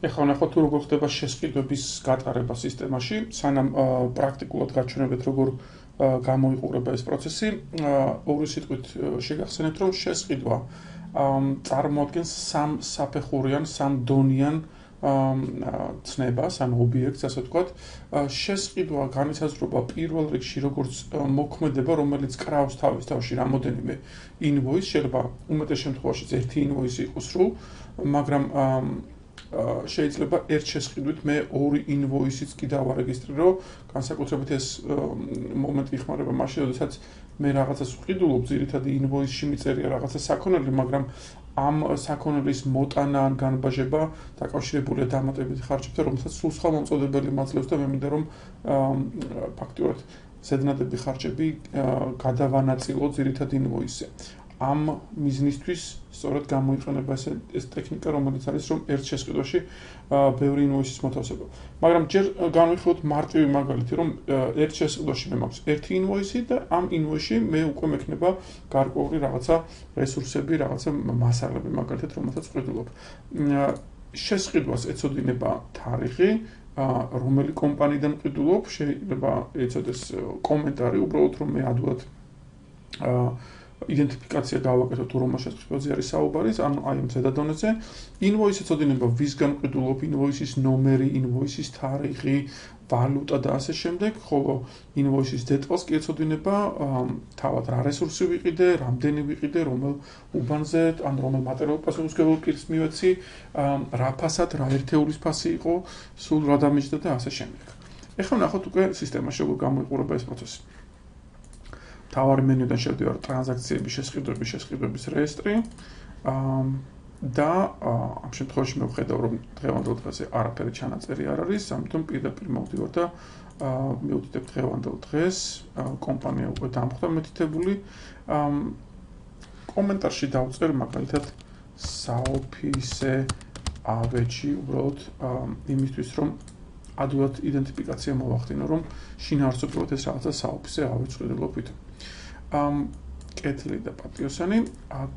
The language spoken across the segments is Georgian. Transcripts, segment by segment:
ეხლა ნახოთ თუ როგორ ხდება შესყიდვების გატარება სისტემაში, სანამ პრაქტიკულად გაჩვენებთ როგორ გამოიყურება ეს პროცესი, ორი სიტყვით შეგახსენებთ, რომ შესყიდვა წარმოადგენს სამ საფეხურიან, სამ დონიან ცნებას, ან ობიექტს, ასე ვთქვათ. შესყიდვა განისაზღვრება პირველ რიგში როგორც მოქმედება, რომელიც კრავს თავის თავში რამოდენიმე ინვოისს, შეიძლება უმეტეს შემთხვევაში ერთი ინვოისი იყოს სრულ, მაგრამ შეიძლება ერთ შესყიდვით მე ორი ინვოისიც კი დავარეგისტრირო, განსაკუთრებით ეს მომენტი იხმარება მაშინ, როდესაც მე რაღაცას ვყიდულობ, ძირითადი ინვოისში მიწერია რაღაცა საქონელი, მაგრამ ამ საქონელის მოტანა ან განბაჟება დაკავშირებულია დამატებითი ხარჯებთან, რომელსაც სულ სხვა მომწოდებელი მაძლევს და მე მინდა რომ ფაქტიურად ზედნადები ხარჯები გადავანაწილო ძირითად ინვოისზე. ამ მიზნისთვის სწორედ გამოიყენება ეს ტექნიკა, რომელიც არის რომ ერთ შესყიდვაში ბევრი ინვოისის მოთავსება. მაგრამ ჯერ განვიხილოთ მარტივი მაგალითი, რომ ერთ შესყიდვაში მე მაქვს ერთი ინვოისი და ამ ინვოისში მე უკვე მექნება გარკვეული რაღაცა რესურსები, რაღაცა მასალები, მაგალითად, რომელსაც ვყიდულობ. შესყიდვას ეწოდება თარიღი, რომელი კომპანიიდან ვყიდულობ, შეიძლება ეწოდეს კომენტარი, უბრალოდ რომ მე ადვილად იდენტიფიკაცია გავაკეთო თუ რომელ შესყიდვაზე არის საუბარი, ანუ აი ამ ზედადონეზე. ინვოისი ეწოდება ვისგან ვყიდულობ, ინვოისის ნომერი, ინვოისის თარიღი, ვალუტა და ასე შემდეგ, ხოლო ინვოისის დეტალს კი ეწოდება თავად რა რესურსი ვიყიდე, რამდენი ვიყიდე, რომელ უბანზე, ან რომელ მატერიალურ პასუხისმგებელ პირს მივეცი, რა ფასად, რა ერთეულის ფასი იყო, სულ რა დამიჯდა და ასე შემდეგ. ეხლა ნახოთ უკვე სისტემაში როგორ გამოიყურება ეს პროცესი. თავარი მენიუდან შევდივარ ტრანზაქციების შესყიდვების რეესტრი და ამ შემთხვევაში მე ვხედავ რომ დღევანდელ დღეზე არაფერი ჩანაწერი არ არის, ამიტომ პირდაპირ მოვდივარ და მივდივარ დღევანდელ დღეს, კომპანია უკვე დამხვდა მეთითებული. კომენტარში დავწერ მაგალითად საოფისე ავეჯი, უბრალოდ იმისთვის რომ ადვილად იდენტიფიკაცია მოვახდინო, რომ შინაარსობრივად ეს რაღაცა საოფისე ავეჯს ვყიდულობ. კეთილი და პატიოსანი, აქ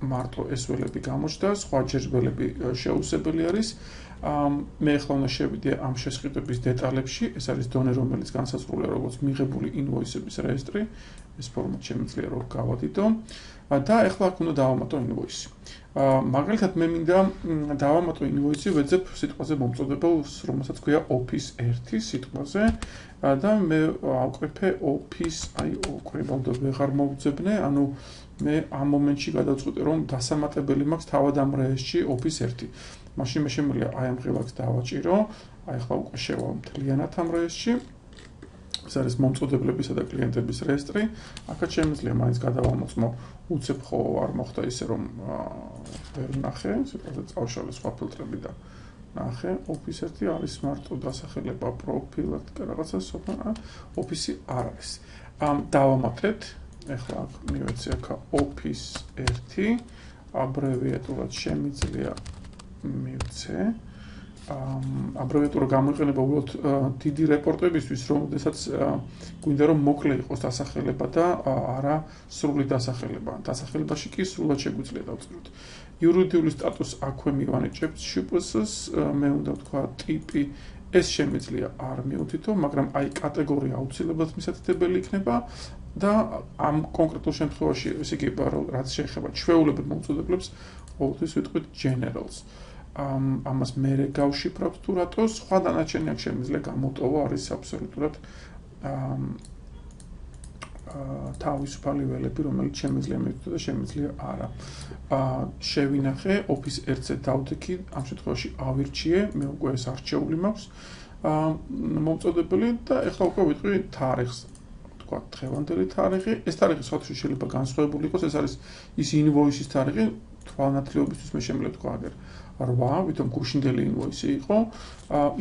მარტო ეს ველები გამოჩნდა, სხვა ჯერჯბელები შეუსებელი არის. მე ახლა უნდა შევიდე ამ შესყიდვების დეტალებში, ეს არის დონე, რომელიც განსაზღვრულია როგორც მიღებული ინვოისების რეესტრი, ეს ფორმატ შემიძლია რომ გავადიდო და ახლა აქ უნდა დავამატო ინვოისი. მაგალითად მე მინდა დავამატო ინვოისი ვეძებ სიტყვაზე მომწოდებელს, რომელსაც ქვია office 1 სიტყვაზე და მე ავკრიფე office, აი ოქრებამდე ვეღარ მოვძებნე, ანუ მე ამ მომენტში გადავწყვიტე რომ დასამატებელი მაქვს თავად ამ რეესტრში office 1. მაშინ მე შემიძლია აი ამ ღილაკს დავაჭირო, აი ახლა უკვე შევა მთლიანად ამ რეესტრში. ეს არის მომწოდებლებისა და კლიენტების რეესტრი. აქაც შემიძლია მაინც გადავამოწმო უცებ ხო არ მოხდა ისე რომ ვერ ნახე, სიტყვაზე წავშალე სხვა ფილტრები და ნახე, office 1 არის მარტო დასახელება პროფილაქტიკა რაღაცა სოფნა, office არ არის. დავამატეთ, ეხლა მივეცი აქ office 1, აბრევიატურად შემიძლია მივცე. აბრევიატურა გამოიყენება უბრალოდ დიდი რეპორტებისთვის, რომელსაც გვინდა რომ მოკლე იყოს დასახელება და არა სრული დასახელება. დასახელებაში კი სრულად შეგვიძლია დავწეროთ. იურიდიული სტატუსი აქვე მივანიჭებთ შპს-ს, მე უნდა ვთქვა ტიპი, ეს შემიძლია არ მივუთითო, მაგრამ აი კატეგორია აუცილებლად მისათითებელი იქნება და ამ კონკრეტულ შემთხვევაში, ესე იგი, რაც შეეხება ჩვეულებრივ მომწოდებლებს, ყოველთვის ვიტყვით generals. ამას მერე გავშიფრავთ თუ რატო, სხვა დანარჩენი აქ შემიძლია გამოტოვო, არის აბსოლუტურად თავისუფალი ველები, რომელიც შემიძლია მივთო და შემიძლია არა. შევინახე, office 1-ზე დავდექი, ამ შემთხვევაში ავირჩიე, მე უკვე ეს არჩეული მაქვს მომწოდებელი და ეხლა უკვე ვიტყვი თარიღს. თქვა დღევანდელი თარიღი, ეს თარიღი სხვადასხვა შეიძლება განსხვავებული იყოს, ეს არის ის ინვოისის თარიღი, თვალნათლიობისთვის მე შემიძლია თქვა აგერ 8, ვითომ გუშინდელი ინვოისი იყო.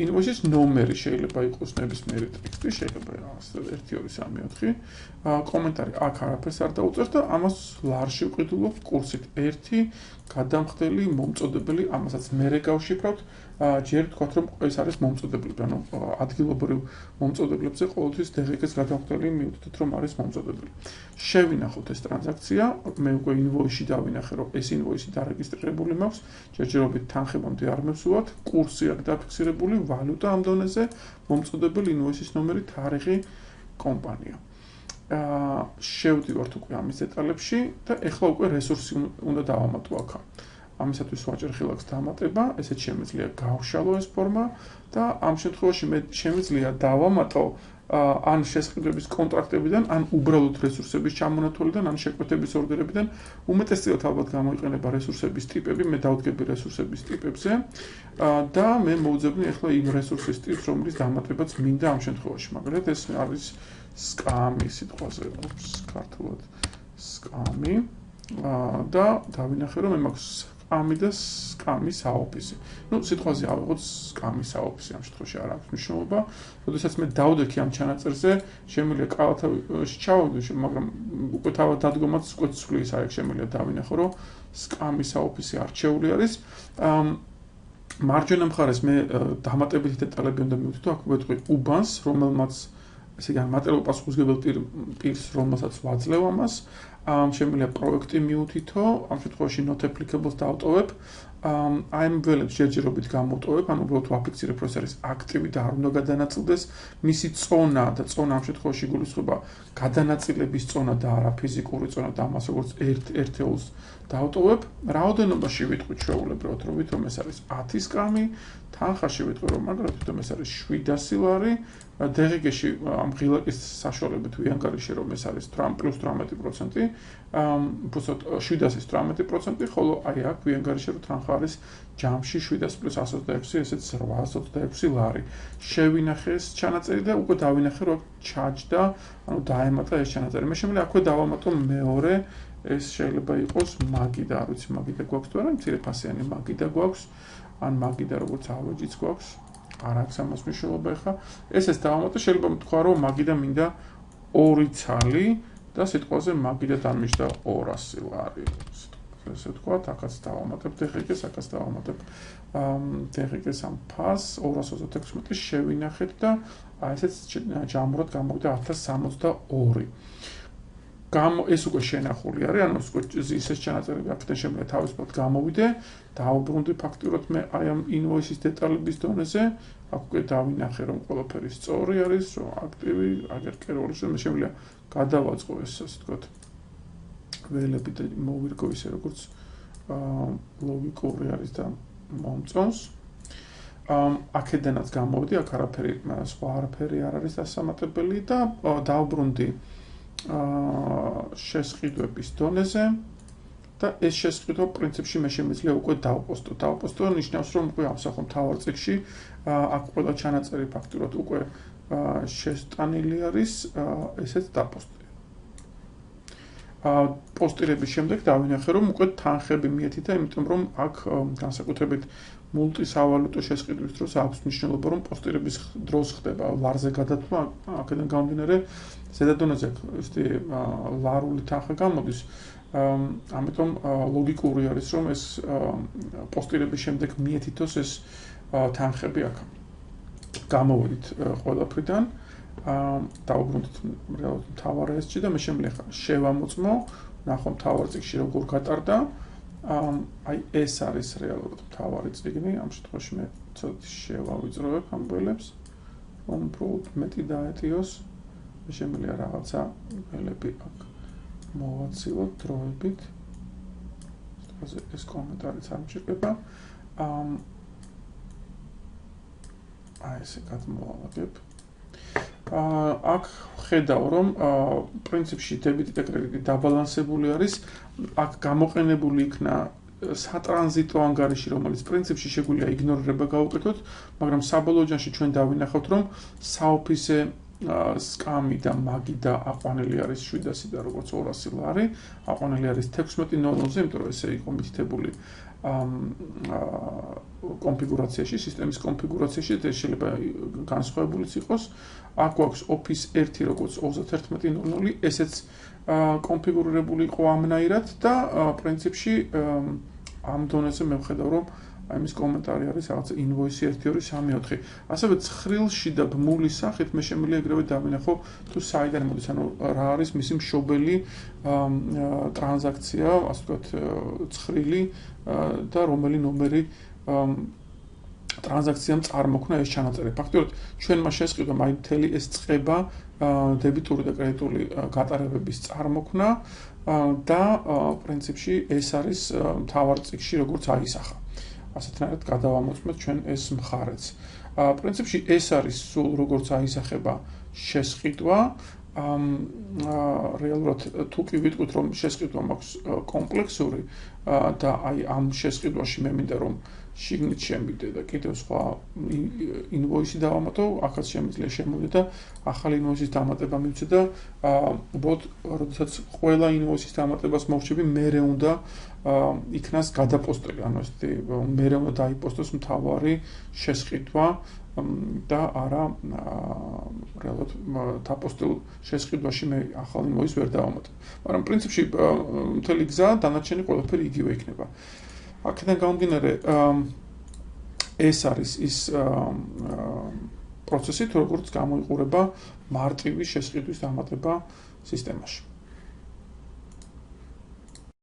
ინვოისის ნომერი შეიძლება იყოს ნებისმიერი ტექსტი, შეიძლება 1 2 3 4. კომენტარი აქ არაფერს არ დაუწერთ და ამას ლარში ვყიდულობ კურსით 1 გადამხდელი მომწოდებელი, ამასაც მერე გავშიფრავთ. ჯერ ვთქვათ რომ ეს არის მომწოდებლები, ანუ ადგილობრივ მომწოდებლებზე ყოველთვის DGX-ს გადამხდელი მივხვდეთ რომ არის მომწოდებელი. შევინახოთ ეს ტრანზაქცია, მე უკვე ინვოისში დავინახე რომ ეს ინვოისი დარეგისტრირებული მაქვს, ჯერჯერობით თანხებამდე არ მევსვათ, კურსი აქვს დაფიქსირებული, ვალუტა ამ დონეზე, მომწოდებელი ინვოისის ნომერი, თარიღი, კომპანია. შევდივართ უკვე ამის დეტალებში და ეხლა უკვე რესურსი უნდა დავამატო აქ. ამისათვის ვაჭერ ხილაკს დამატება, ესეც შემიძლია გავშალო ეს ფორმა და ამ შემთხვევაში მე შემიძლია დავამატო ან შესყიდვების კონტრაქტებიდან, ან უბრალოდ რესურსების ჩამონათვალიდან, ან შეკვეთების ორდერებიდან, უმეტესწილად ალბათ გამოიყენება რესურსების ტიპები, მე დავდგები რესურსების ტიპებზე და მე მოვძებნი ახლა იმ რესურსის ტიპს, რომლის დამატებაც მინდა ამ შემთხვევაში. მაგალითად, ეს არის სკამი სიტყვაზე, ქართულად სკამი და დავინახე, რომ მე მაქვს სკამი და სკამის აოფისი. სიტყვაზე ავიღოთ სკამის აოფისი, ამ შემთხვევაში არ აქვს მნიშვნელობა. როდესაც მე დავდექი ამ ჩანაწერზე, შემიძლია კალათაში ჩავაგდო, მაგრამ უკვე თავად დადგომაც უკვე ცვლის არის, შემიძლია დავინახო, რომ სკამის აოფისი არჩეული არის. მარჯვენა მხარეს მე დამატებითი დეტალები უნდა მივუთითო, აქ ვეთქვი უბანს, რომელმაც ესე იგი მატერიალურ პასუხისმგებელ პირს, რომელსაც ვაძლევ ამას, შემიძლია პროექტი მივუთითო, ამ შემთხვევაში not applicable-ს დავტოვებ. ამ ველებს ჯერჯერობით გამოვტოვებ, ანუ უბრალოდ ვაფიქსირებ, რომ ეს არის აქტივი და არ უნდა გადანაწილდეს. მისი წონა და წონა ამ შემთხვევაში გულისხმობა გადანაწილების წონა და არა ფიზიკური წონა და ამას როგორც ერთეულს დავტოვებ. რაოდენობაში ვიტყვით ჩვეულებრივად, რომ ეს არის 10 სკამი, თანხაში ვიტყვი, რომ მაგალითად ეს არის 700 ლარი, დღეში ამ ღილაკის საშუალებით ვიანგარიშე, რომ ეს არის plus 18%, უბრალოდ 700-ის 18%, ხოლო აი აქ ვიანგარიშე, რომ თანხა არის ჯამში 700 plus 126, ესეც 826 ლარი. შევინახე ეს ჩანაწერი და უკვე დავინახე, რომ ჩაჯდა, ანუ დაემატა ეს ჩანაწერი. მე შემიძლია აქვე დავამატო მეორე, ეს შეიძლება იყოს მაგიდა, არ ვიცი მაგიდა გვაქვს თუ არა, მცირეფასიანი მაგიდა გვაქვს, ან მაგიდა როგორც ავეჯიც გვაქვს. არ აქვს ამას მნიშვნელობა ახლა. ეს დავამატე, შეიძლება თქვა, რომ მაგიდა მინდა 2 ცალი და სიტყვაზე მაგიდა დამიჯდა 200 ლარი. ესე თქვა, აქაც დავამატებ DGG-ს, აქაც დავამატებ DGG-ს ამ ფას 226 შევინახეთ და ესეც ჯამურად გამოვიდა 1062. ეს უკვე შენახული არის, ანუ ისეთ ჩანაწერები აქედან შემიძლია თავისუფლად გამოვიდე, დავუბრუნდი ფაქტიურად მე აი ამ ინვოისის დეტალების დონეზე, აქ უკვე დავინახე, რომ ყველაფერი სწორი არის, რომ აქტივი, აგერ კეროლის, მე შემიძლია გადავაწყო ეს, ასე ვთქვათ, ველები და მოვირგო ისე, როგორც ლოგიკური არის და მომწონს. აქედანაც გამოვიდი, აქ არაფერი, სხვა არაფერი არ არის დასამატებელი და დავუბრუნდი შესყიდვების დონეზე და ეს შესყიდვა პრინციპში მე შემიძლია უკვე დავპოსტო. დავპოსტო ნიშნავს, რომ უკვე ავსახო მთავარ წიგნში, აქ ყველა ჩანაწერი ფაქტურად უკვე შესტანილი არის, ესეც დაპოსტე. პოსტირების შემდეგ დავინახე, რომ უკვე თანხები მიეთითა, იმიტომ რომ აქ განსაკუთრებით მულტისავალუტო შესყიდვის დროს აქვს მნიშვნელობა, რომ პოსტირების დროს ხდება ლარზე გადათვლა, აქედან გამომდინარე ზედა დონეზე ლარული თანხა გამოდის. ამიტომ ლოგიკური არის, რომ ეს პოსტირების შემდეგ მიეთითოს ეს თანხები აქ. გამოვიდით ყველაფრიდან. დავუბრუნდით რეალურად მთავარ ესში და მე შემიძლია შევამოწმო, ნახო მთავარ წიგნში როგორ გატარდა. აი ეს არის რეალურად მთავარი წიგნი, ამ შემთხვევაში მე ცოტა შევავიწროვებ ამ ველებს, რომ უბრალოდ მეტი დაეტიოს. მე შემიძლია რაღაცა ველები აქ მოვაცილოთ დროებით. ეს კომენტარიც არ მჭირდება. აი ესე გადმოვალაგებ. აქ ხედავ, რომ პრინციპში დებიტი და კრედიტი დაბალანსებული არის. აქ გამოყენებული იქნა სატრანზიტო ანგარიში, რომელიც პრინციპში შეგვიძლია იგნორირება გავუკეთოთ, მაგრამ საბოლოო ჯამში ჩვენ დავინახავთ, რომ საოფისე სკამი და მაგიდა აყვანილი არის 700 და როგორც 200 ლარი, აყვანილი არის 16.00-ზე, იმიტომ რომ ესე იყო მითითებული კონფიგურაციაში, სისტემის კონფიგურაციაში, ეს შეიძლება განსხვავებულიც იყოს. აქ გვაქვს Office 1 როგორც 31.00, ესეც კონფიგურირებული იყო ამნაირად და პრინციპში ამ დონეზე მე ვხედავ, რომ აი მის კომენტარი არის რაღაც invoice 1234. ასევე ცხრილში და ბმულის სახით მე შემიძლია ეგრევე დავინახო თუ საიდან მოდის, ანუ რა არის მისი მშობელი ტრანზაქცია, ასე ვთქვათ, ცხრილი და რომელი ნომერი ტრანზაქციამ წარმოქმნა ეს ჩანაწერი. ფაქტობრივად ჩვენმა შესყიდვამ აი მთელი ეს წყება დებიტური და კრედიტული გატარებების წარმოქმნა და პრინციპში ეს არის მთავარ წიგნში როგორც აისახა. ასეთნაირად გადავამოწმეთ ჩვენ ეს მხარეც. პრინციპში ეს არის სულ როგორც აისახება შესყიდვა. რეალურად თუ კი ვიტყვით რომ შესყიდვა მაქვს კომპლექსური და აი ამ შესყიდვაში მე მინდა რომ შიგნით შემიდე და კიდევ სხვა ინვოისი დავამატო, აქაც შემიძლია შემოვიდე და ახალი ინვოისის დამატება მივცე და უბრალოდ როდესაც ყველა ინვოისის დამატებას მოვრჩები, მერე უნდა იქნას გადაპოსტები, ანუ ესეთი მერე უნდა დაიპოსტოს მთავარი შესყიდვა და არა რეალურად დაპოსტილ შესყიდვაში მე ახალ ინვოისს ვერ დავამატებ. მაგრამ პრინციპში მთელი გზა დანარჩენი ყველაფერი იგივე იქნება. აქედან გამომდინარე ეს არის ის პროცესი, თუ როგორც გამოიყურება მარტივი შესყიდვის დამატება სისტემაში.